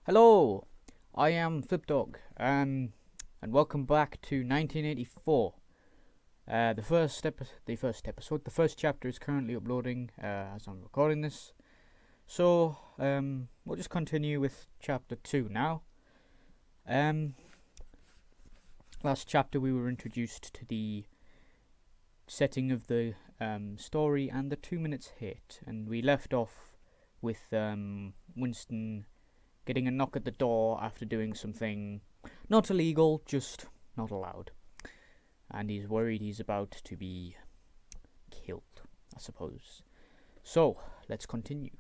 Hello, I am Flipdog, and welcome back to 1984. The first chapter is currently uploading as I'm recording this. So we'll just continue with chapter 2 now. Last chapter we were introduced to the setting of the story and the 2 minutes hit, and we left off with Winston getting a knock at the door after doing something not illegal, just not allowed. And he's worried he's about to be killed, I suppose. So, let's continue.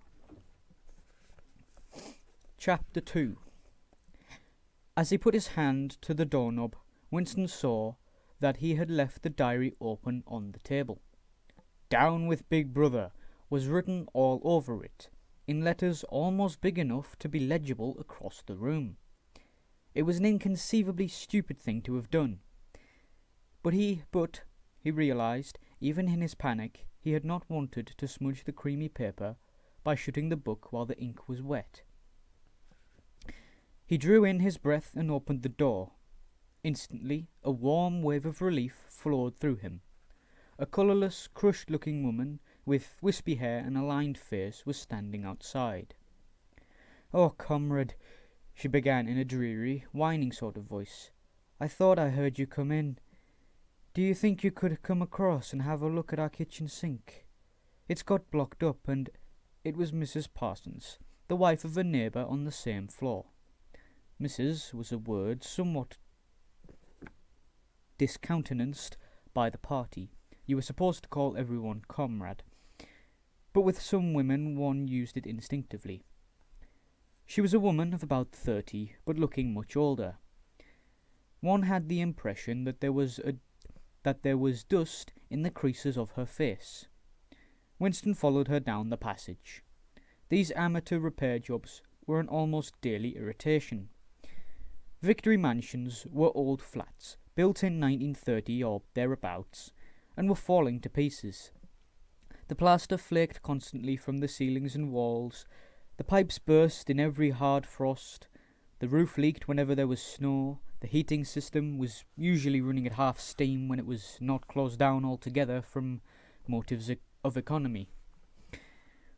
Chapter 2. As he put his hand to the doorknob, Winston saw that he had left the diary open on the table. "Down with Big Brother" was written all over it, in letters almost big enough to be legible across the room. It was an inconceivably stupid thing to have done. But he realized, even in his panic, he had not wanted to smudge the creamy paper by shutting the book while the ink was wet. He drew in his breath and opened the door. Instantly, a warm wave of relief flowed through him. A colourless, crushed-looking woman with wispy hair and a lined face was standing outside. "Oh, comrade," she began in a dreary, whining sort of voice. "I thought I heard you come in. Do you think you could come across and have a look at our kitchen sink? It's got blocked up," and it was Mrs. Parsons, the wife of a neighbour on the same floor. Mrs. was a word somewhat discountenanced by the party. You were supposed to call everyone comrade, but with some women one used it instinctively. She was a woman of about 30, but looking much older. One had the impression that there was dust in the creases of her face. Winston followed her down the passage. These amateur repair jobs were an almost daily irritation. Victory Mansions were old flats, built in 1930 or thereabouts, and were falling to pieces. The plaster flaked constantly from the ceilings and walls, the pipes burst in every hard frost, the roof leaked whenever there was snow, the heating system was usually running at half steam when it was not closed down altogether from motives of economy.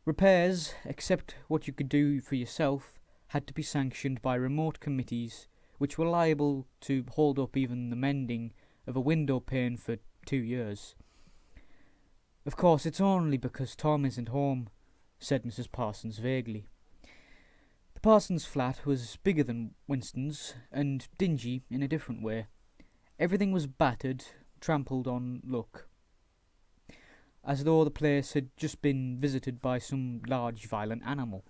Repairs, except what you could do for yourself, had to be sanctioned by remote committees, which were liable to hold up even the mending of a window pane for 2 years. "Of course, it's only because Tom isn't home," said Mrs. Parsons vaguely. The Parsons flat was bigger than Winston's, and dingy in a different way. Everything was battered, trampled on look, as though the place had just been visited by some large violent animal.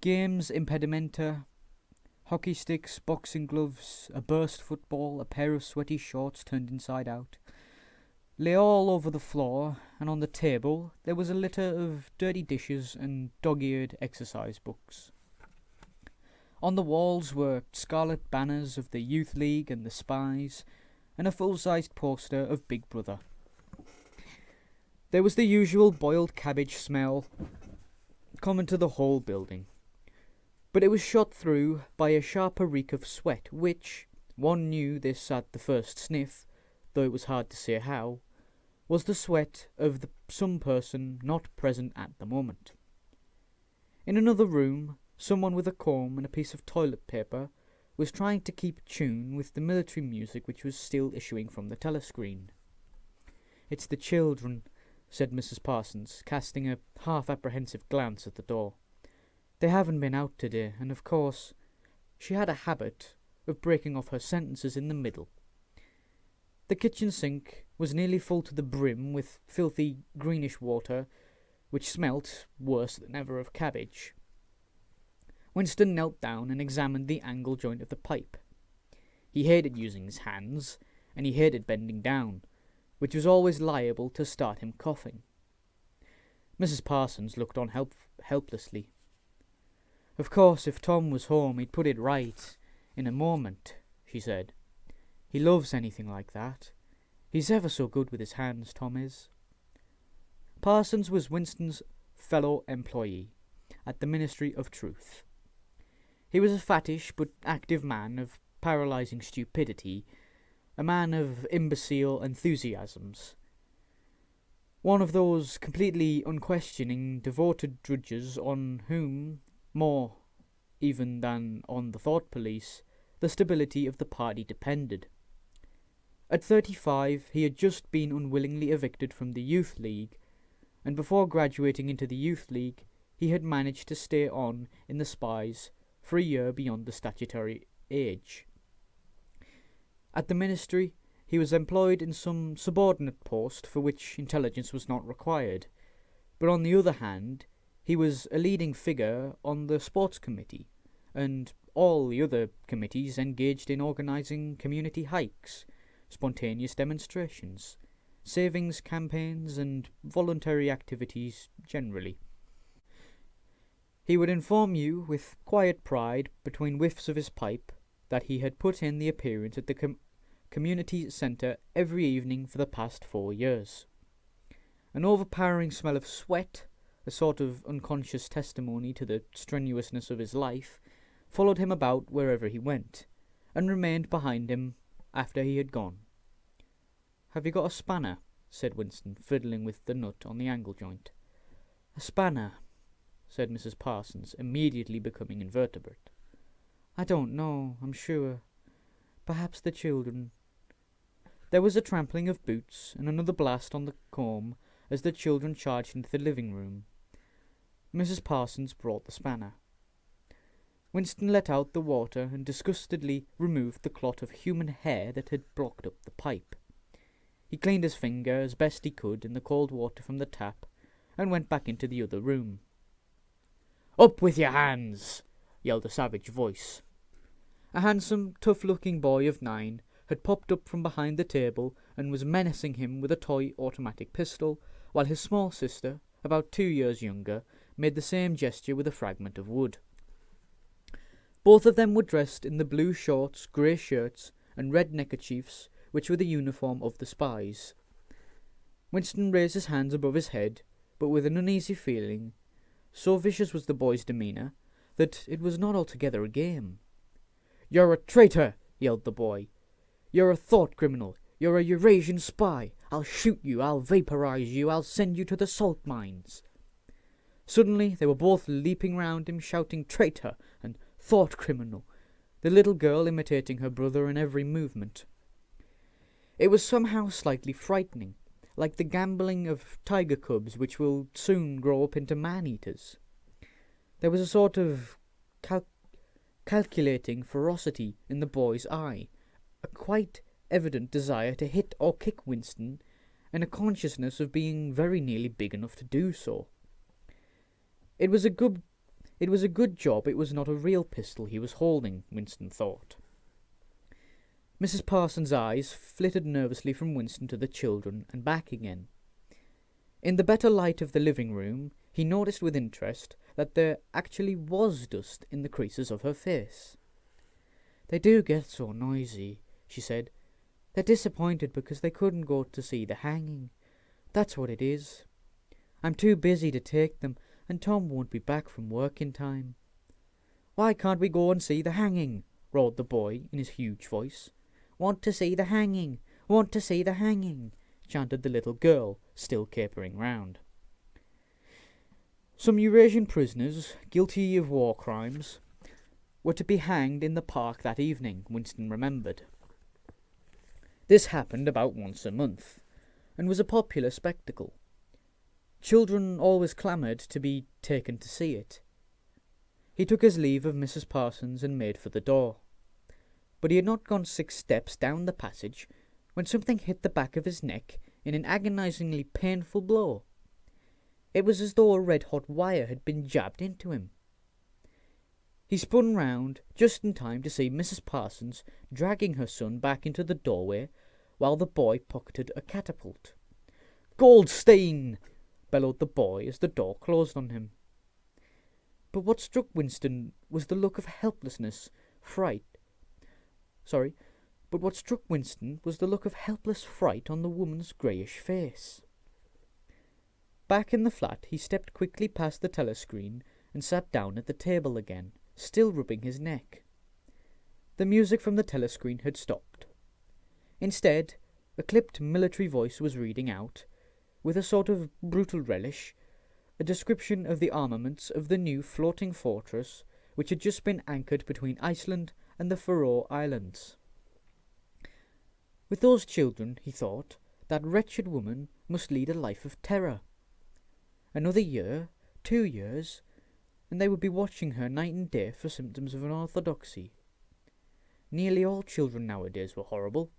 Games, impedimenta, hockey sticks, boxing gloves, a burst football, a pair of sweaty shorts turned inside out, lay all over the floor, and on the table there was a litter of dirty dishes and dog-eared exercise books. On the walls were scarlet banners of the Youth League and the Spies, and a full-sized poster of Big Brother. There was the usual boiled cabbage smell common to the whole building, but it was shot through by a sharper reek of sweat, which, one knew this at the first sniff, though it was hard to say how, was the sweat of some person not present at the moment. In another room, someone with a comb and a piece of toilet paper was trying to keep tune with the military music which was still issuing from the telescreen. "It's the children," said Mrs. Parsons, casting a half-apprehensive glance at the door. "They haven't been out today, and of course—" She had a habit of breaking off her sentences in the middle. The kitchen sink was nearly full to the brim with filthy greenish water, which smelt worse than ever of cabbage. Winston knelt down and examined the angle joint of the pipe. He hated using his hands, and he hated bending down, which was always liable to start him coughing. Mrs. Parsons looked on helplessly. "Of course, if Tom was home, he'd put it right in a moment," she said. "He loves anything like that. He's ever so good with his hands, Tom is." Parsons was Winston's fellow employee at the Ministry of Truth. He was a fattish but active man of paralysing stupidity, a man of imbecile enthusiasms. One of those completely unquestioning, devoted drudges on whom, more even than on the thought police, the stability of the party depended. At 35, he had just been unwillingly evicted from the Youth League, and before graduating into the Youth League, he had managed to stay on in the Spies for a year beyond the statutory age. At the ministry, he was employed in some subordinate post for which intelligence was not required, but on the other hand, he was a leading figure on the sports committee, and all the other committees engaged in organising community hikes, spontaneous demonstrations, savings campaigns, and voluntary activities generally. He would inform you with quiet pride between whiffs of his pipe that he had put in the appearance at the community centre every evening for the past 4 years. An overpowering smell of sweat, a sort of unconscious testimony to the strenuousness of his life, followed him about wherever he went, and remained behind him after he had gone. "Have you got a spanner?" said Winston, fiddling with the nut on the angle joint. "A spanner," said Mrs. Parsons, immediately becoming invertebrate. "I don't know, I'm sure. Perhaps the children." There was a trampling of boots and another blast on the comb as the children charged into the living room. Mrs. Parsons brought the spanner. Winston let out the water and disgustedly removed the clot of human hair that had blocked up the pipe. He cleaned his finger as best he could in the cold water from the tap and went back into the other room. "Up with your hands!" yelled a savage voice. A handsome, tough-looking boy of 9 had popped up from behind the table and was menacing him with a toy automatic pistol, while his small sister, about 2 years younger, made the same gesture with a fragment of wood. Both of them were dressed in the blue shorts, grey shirts, and red neckerchiefs which were the uniform of the Spies. Winston raised his hands above his head, but with an uneasy feeling. So vicious was the boy's demeanour that it was not altogether a game. "You're a traitor!" yelled the boy. "You're a thought criminal! You're a Eurasian spy! I'll shoot you! I'll vaporize you! I'll send you to the salt mines!" Suddenly they were both leaping round him, shouting "traitor" and "thought criminal," the little girl imitating her brother in every movement. It was somehow slightly frightening, like the gambolling of tiger cubs which will soon grow up into man-eaters. There was a sort of calculating ferocity in the boy's eye, a quite evident desire to hit or kick Winston, and a consciousness of being very nearly big enough to do so. It was a good job it was not a real pistol he was holding, Winston thought. Mrs. Parsons' eyes flitted nervously from Winston to the children and back again. In the better light of the living room, he noticed with interest that there actually was dust in the creases of her face. "They do get so noisy," she said. "They're disappointed because they couldn't go to see the hanging. That's what it is. I'm too busy to take them, and Tom won't be back from work in time." "Why can't we go and see the hanging?" roared the boy in his huge voice. "Want to see the hanging! Want to see the hanging!" chanted the little girl, still capering round. Some Eurasian prisoners, guilty of war crimes, were to be hanged in the park that evening, Winston remembered. This happened about once a month, and was a popular spectacle. Children always clamoured to be taken to see it. He took his leave of Mrs. Parsons and made for the door. But he had not gone 6 steps down the passage when something hit the back of his neck in an agonizingly painful blow. It was as though a red-hot wire had been jabbed into him. He spun round just in time to see Mrs. Parsons dragging her son back into the doorway while the boy pocketed a catapult. "Goldstein!" bellowed the boy as the door closed on him. But what struck Winston was the look of helpless fright on the woman's greyish face. Back in the flat, he stepped quickly past the telescreen and sat down at the table again, still rubbing his neck. The music from the telescreen had stopped. Instead, a clipped military voice was reading out, with a sort of brutal relish, a description of the armaments of the new floating fortress which had just been anchored between Iceland and the Faroe Islands. With those children, he thought, that wretched woman must lead a life of terror. Another year, 2 years, and they would be watching her night and day for symptoms of unorthodoxy. Nearly all children nowadays were horrible.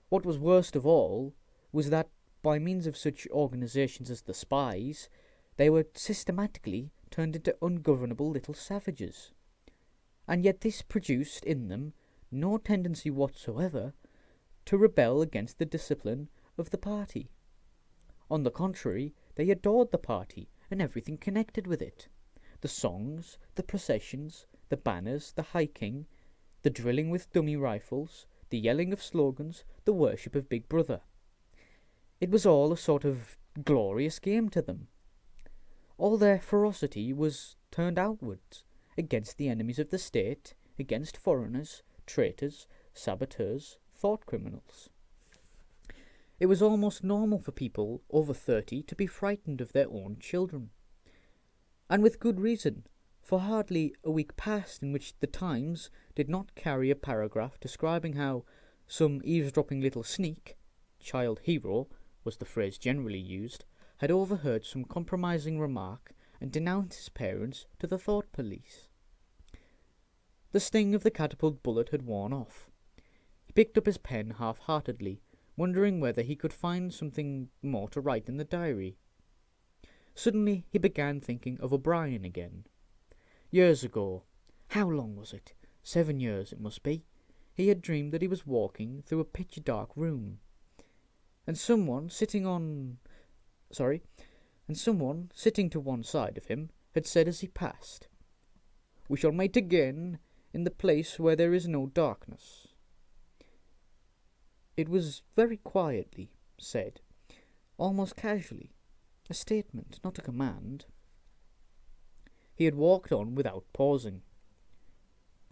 What was worst of all was that, by means of such organizations as the spies, they were systematically turned into ungovernable little savages. And yet this produced in them no tendency whatsoever to rebel against the discipline of the party. On the contrary, they adored the party and everything connected with it. The songs, the processions, the banners, the hiking, the drilling with dummy rifles, the yelling of slogans, the worship of Big Brother. It was all a sort of glorious game to them. All their ferocity was turned outwards, against the enemies of the state, against foreigners, traitors, saboteurs, thought criminals. It was almost normal for people over 30 to be frightened of their own children. And with good reason, for hardly a week passed in which the Times did not carry a paragraph describing how some eavesdropping little sneak, child hero was the phrase generally used, had overheard some compromising remark and denounced his parents to the thought police. The sting of the catapult bullet had worn off. He picked up his pen half-heartedly, wondering whether he could find something more to write in the diary. Suddenly he began thinking of O'Brien again. Years ago, how long was it? 7 years it must be. He had dreamed that he was walking through a pitch-dark room, and someone sitting to one side of him had said as he passed, "We shall meet again in the place where there is no darkness." It was very quietly said, almost casually, a statement, not a command. He had walked on without pausing.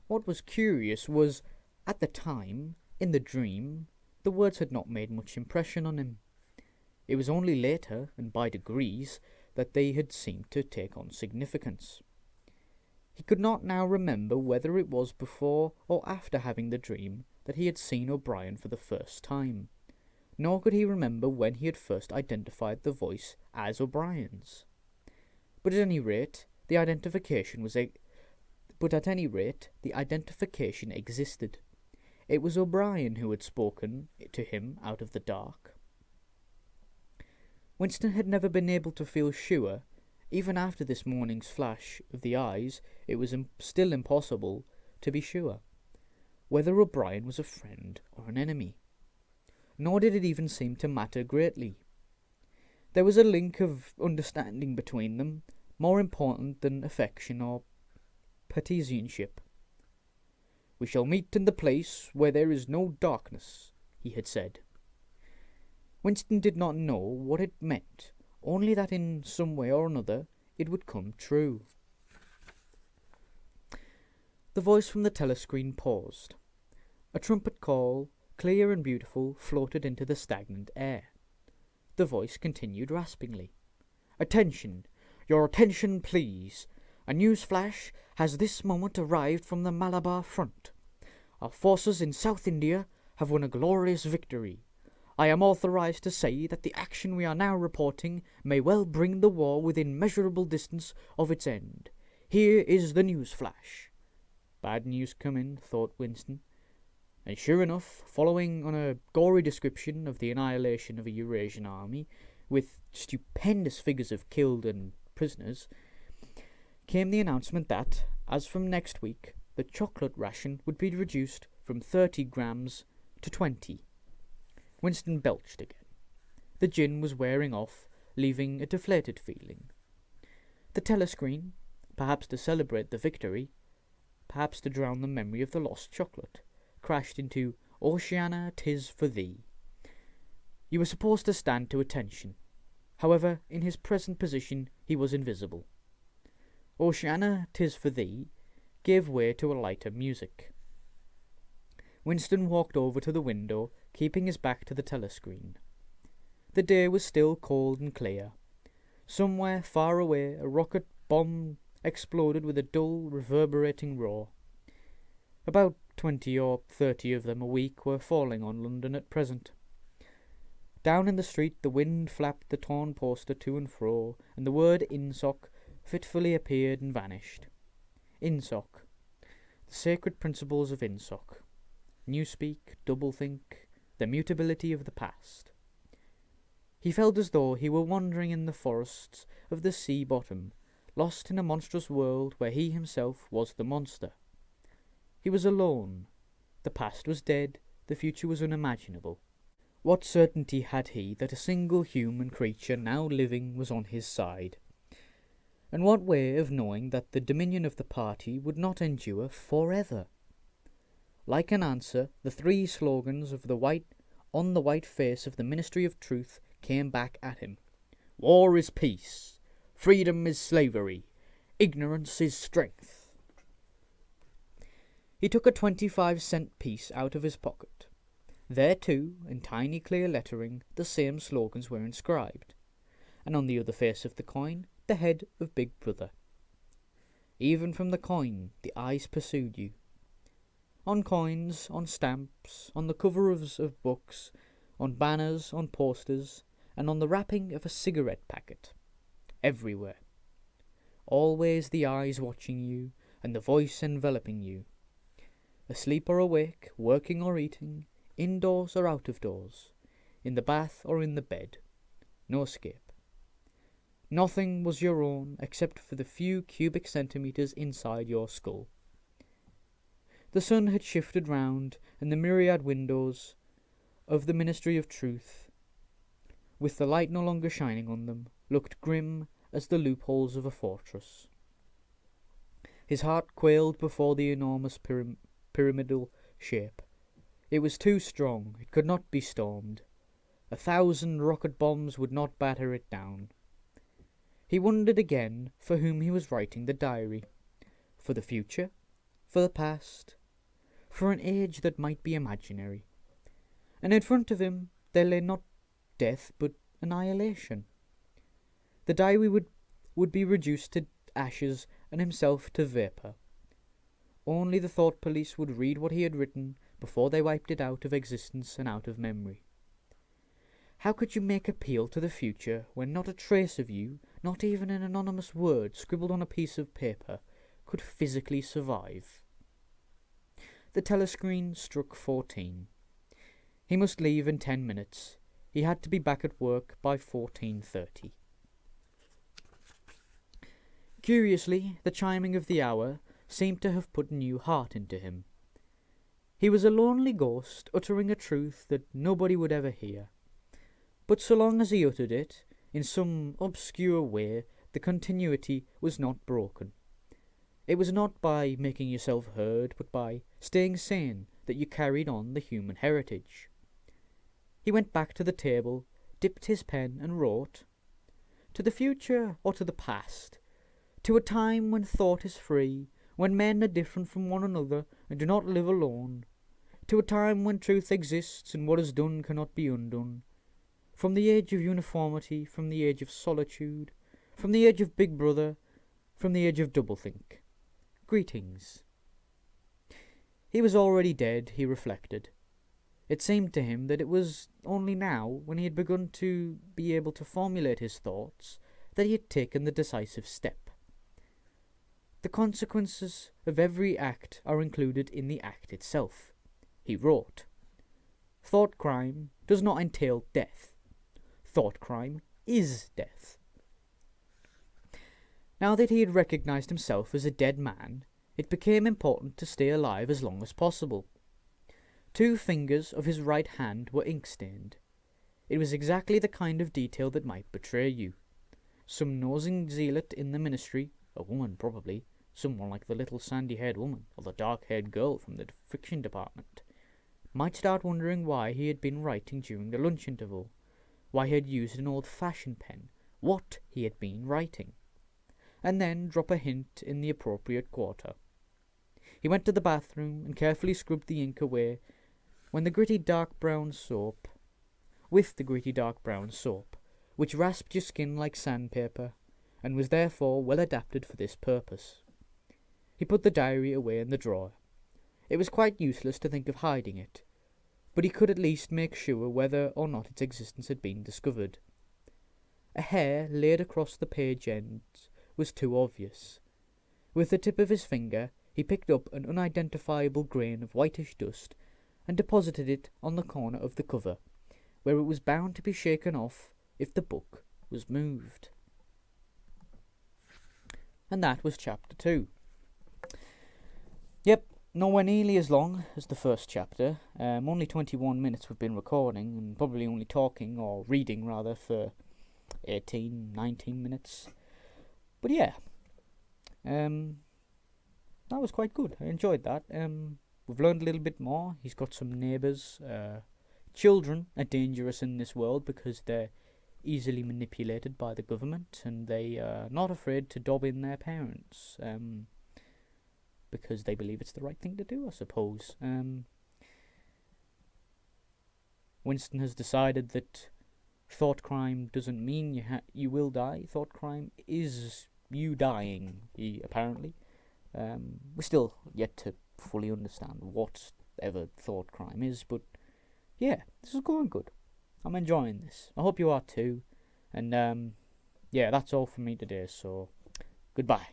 What was curious was, at the time, in the dream, the words had not made much impression on him. It was only later, and by degrees, that they had seemed to take on significance. He could not now remember whether it was before or after having the dream that he had seen O'Brien for the first time, nor could he remember when he had first identified the voice as O'Brien's. But at any rate, the identification existed. It was O'Brien who had spoken to him out of the dark. Winston had never been able to feel sure, even after this morning's flash of the eyes. It was still impossible to be sure whether O'Brien was a friend or an enemy. Nor did it even seem to matter greatly. There was a link of understanding between them, more important than affection or partisanship. "We shall meet in the place where there is no darkness," he had said. Winston did not know what it meant, only that in some way or another it would come true. The voice from the telescreen paused. A trumpet call, clear and beautiful, floated into the stagnant air. The voice continued raspingly. "Attention! Your attention, please! A news flash has this moment arrived from the Malabar front. Our forces in South India have won a glorious victory. I am authorized to say that the action we are now reporting may well bring the war within measurable distance of its end. Here is the news flash." Bad news coming, thought Winston. And sure enough, following on a gory description of the annihilation of a Eurasian army, with stupendous figures of killed and prisoners, came the announcement that, as from next week, the chocolate ration would be reduced from 30 grams to 20. Winston belched again. The gin was wearing off, leaving a deflated feeling. The telescreen, perhaps to celebrate the victory, perhaps to drown the memory of the lost chocolate, crashed into "Oceana, 'tis for thee." You were supposed to stand to attention. However, in his present position he was invisible. "Oceana, 'tis for thee" gave way to a lighter music. Winston walked over to the window, keeping his back to the telescreen. The day was still cold and clear. Somewhere far away a rocket bomb exploded with a dull, reverberating roar. About 20 or 30 of them a week were falling on London at present. Down in the street the wind flapped the torn poster to and fro, and the word INSOC fitfully appeared and vanished. INSOC. The sacred principles of INSOC. Newspeak, doublethink, the mutability of the past. He felt as though he were wandering in the forests of the sea bottom, lost in a monstrous world where he himself was the monster. He was alone. The past was dead, the future was unimaginable. What certainty had he that a single human creature now living was on his side? And what way of knowing that the dominion of the party would not endure forever? Like an answer, the three slogans of the white face of the Ministry of Truth came back at him. War is peace. Freedom is slavery. Ignorance is strength. He took a 25-cent piece out of his pocket. There, too, in tiny clear lettering, the same slogans were inscribed, and on the other face of the coin, the head of Big Brother. Even from the coin, the eyes pursued you. On coins, on stamps, on the covers of books, on banners, on posters, and on the wrapping of a cigarette packet. Everywhere. Always the eyes watching you, and the voice enveloping you. Asleep or awake, working or eating, indoors or out of doors, in the bath or in the bed. No escape. Nothing was your own except for the few cubic centimetres inside your skull. The sun had shifted round, and the myriad windows of the Ministry of Truth, with the light no longer shining on them, looked grim as the loopholes of a fortress. His heart quailed before the enormous pyramidal shape. It was too strong, it could not be stormed. 1,000 rocket bombs would not batter it down. He wondered again for whom he was writing the diary. For the future? For the past? For an age that might be imaginary. And in front of him there lay not death but annihilation. The diary would be reduced to ashes and himself to vapour. Only the thought police would read what he had written before they wiped it out of existence and out of memory. How could you make appeal to the future when not a trace of you, not even an anonymous word scribbled on a piece of paper, could physically survive? The telescreen struck 14. He must leave in 10 minutes. He had to be back at work by 14:30. Curiously, the chiming of the hour seemed to have put new heart into him. He was a lonely ghost uttering a truth that nobody would ever hear. But so long as he uttered it, in some obscure way, the continuity was not broken. It was not by making yourself heard, but by staying sane, that you carried on the human heritage. He went back to the table, dipped his pen, and wrote, "To the future or to the past, to a time when thought is free, when men are different from one another and do not live alone, to a time when truth exists and what is done cannot be undone, from the age of uniformity, from the age of solitude, from the age of Big Brother, from the age of doublethink. Greetings." He was already dead, he reflected. It seemed to him that it was only now, when he had begun to be able to formulate his thoughts, that he had taken the decisive step. The consequences of every act are included in the act itself. He wrote, "Thought crime does not entail death. Thought crime is death." Now that he had recognized himself as a dead man, it became important to stay alive as long as possible. 2 fingers of his right hand were ink-stained. It was exactly the kind of detail that might betray you. Some nosing zealot in the ministry, a woman probably, someone like the little sandy-haired woman or the dark-haired girl from the fiction department, might start wondering why he had been writing during the lunch interval, why he had used an old-fashioned pen, what he had been writing, and then drop a hint in the appropriate quarter. He went to the bathroom and carefully scrubbed the ink away with the gritty dark brown soap, which rasped your skin like sandpaper, and was therefore well adapted for this purpose. He put the diary away in the drawer. It was quite useless to think of hiding it, but he could at least make sure whether or not its existence had been discovered. A hair laid across the page ends was too obvious. With the tip of his finger, he picked up an unidentifiable grain of whitish dust and deposited it on the corner of the cover, where it was bound to be shaken off if the book was moved. And that was chapter 2. Yep, nowhere nearly as long as the first chapter. Only 21 minutes we've been recording, and probably only talking, or reading rather, for 18, 19 minutes. But yeah, that was quite good. I enjoyed that. We've learned a little bit more. He's got some neighbours. Children are dangerous in this world because they're easily manipulated by the government, and they are not afraid to dob in their parents, because they believe it's the right thing to do, I suppose. Winston has decided that thought crime doesn't mean you will die. Thought crime is you dying, apparently. We're still yet to fully understand whatever thought crime is, but yeah, this is going good. I'm enjoying this. I hope you are too. And yeah, that's all from me today, so goodbye.